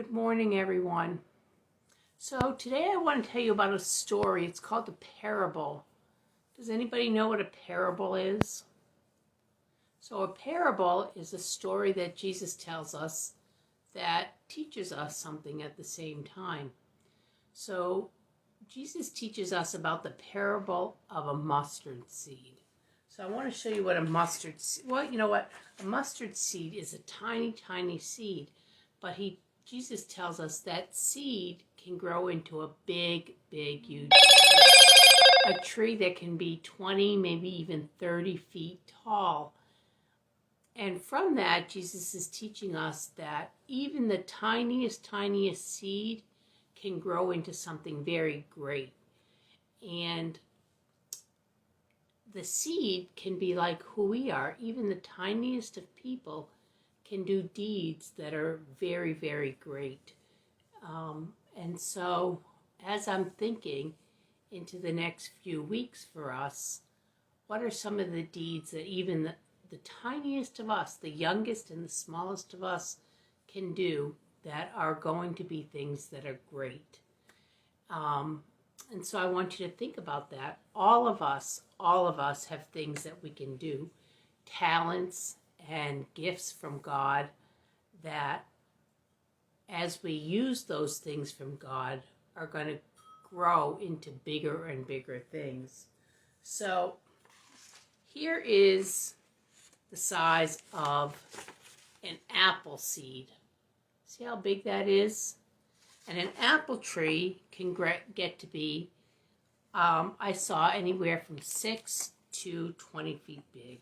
Good morning, everyone. So today I want to tell you about a story. It's called the parable. Does anybody know what a parable is? So a parable is a story that Jesus tells us that teaches us something at the same time. So Jesus teaches us about the parable of a mustard seed. So I want to show you what a mustard seed, a mustard seed is a tiny, tiny seed, but Jesus tells us that seed can grow into a big, big, huge tree. A tree that can be 20, maybe even 30 feet tall. And from that, Jesus is teaching us that even the tiniest, tiniest seed can grow into something very great. And the seed can be like who we are. Even the tiniest of people can do deeds that are very, very great. And so as I'm thinking into the next few weeks for us, what are some of the deeds that even the tiniest of us, the youngest and the smallest of us can do that are going to be things that are great? And so I want you to think about that. All of us have things that we can do, talents and gifts from God that as we use those things from God are going to grow into bigger and bigger things. So here is the size of an apple seed. See how big that is? And an apple tree can get to be, I saw anywhere from 6 to 20 feet big.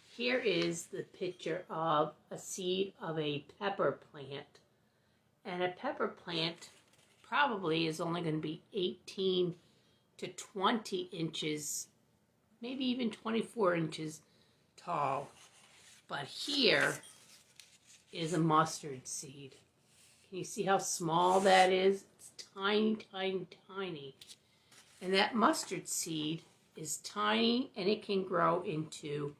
Here is the picture of a seed of a pepper plant. And a pepper plant probably is only going to be 18 to 20 inches, maybe even 24 inches tall. But here is a mustard seed. Can you see how small that is? It's tiny, tiny, tiny. And that mustard seed is tiny, and it can grow into,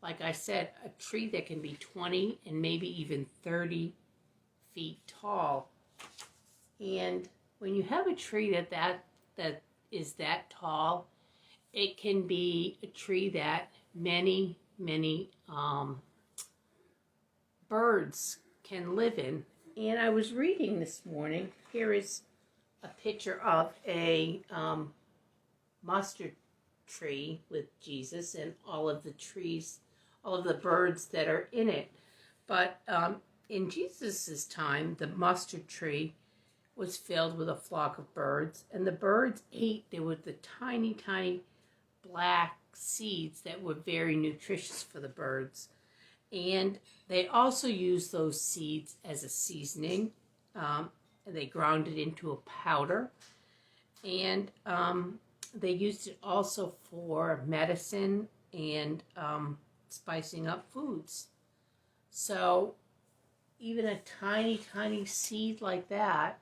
like I said, a tree that can be 20 and maybe even 30 feet tall. And when you have a tree that is that tall, it can be a tree that many birds can live in. And I was reading this morning, here is a picture of a mustard tree with Jesus and all of the trees, all of the birds that are in it. But in Jesus's time, the mustard tree was filled with a flock of birds, and the birds ate. They were the tiny, tiny black seeds that were very nutritious for the birds. And they also used those seeds as a seasoning. They ground it into a powder. And they used it also for medicine and spicing up foods. So even a tiny, tiny seed like that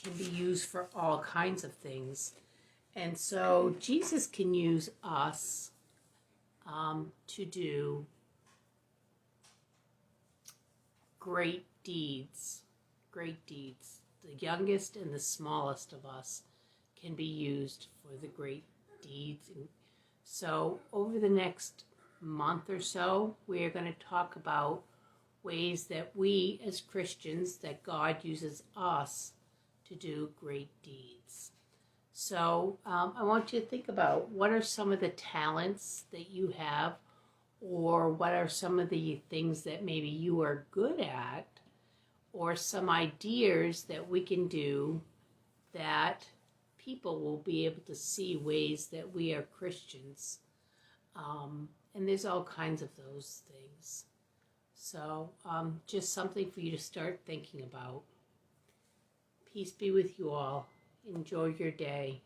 can be used for all kinds of things. And so Jesus can use us to do great deeds. Great deeds. The youngest and the smallest of us can be used for the great deeds. And so over the next month or so, we're going to talk about ways that we as Christians, that God uses us to do great deeds. So I want you to think about what are some of the talents that you have, or what are some of the things that maybe you are good at, or some ideas that we can do that people will be able to see ways that we are Christians. And there's all kinds of those things. So just something for you to start thinking about. Peace be with you all. Enjoy your day.